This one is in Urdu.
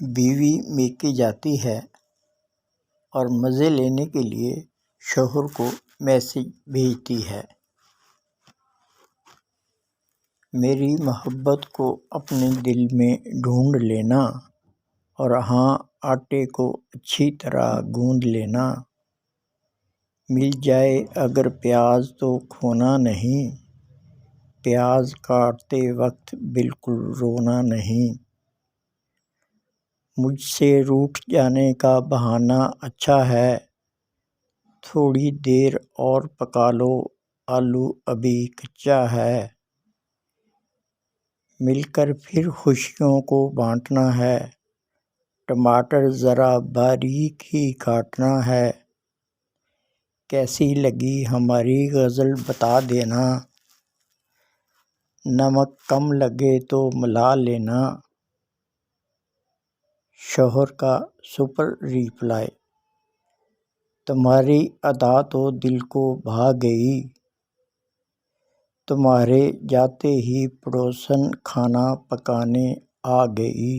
بیوی میکے جاتی ہے اور مزے لینے کے لیے شوہر کو میسج بھیجتی ہے: میری محبت کو اپنے دل میں ڈھونڈ لینا، اور ہاں، آٹے کو اچھی طرح گوندھ لینا۔ مل جائے اگر پیاز تو کھونا نہیں، پیاز کاٹتے وقت بالکل رونا نہیں۔ مجھ سے روٹھ جانے کا بہانہ اچھا ہے، تھوڑی دیر اور پکا لو، آلو ابھی کچا ہے۔ مل کر پھر خوشیوں کو بانٹنا ہے، ٹماٹر ذرا باریک ہی کاٹنا ہے۔ کیسی لگی ہماری غزل بتا دینا، نمک کم لگے تو ملا لینا۔ شوہر کا سپر ریپلائی: تمہاری ادا تو دل کو بھا گئی، تمہارے جاتے ہی پڑوسن کھانا پکانے آ گئی۔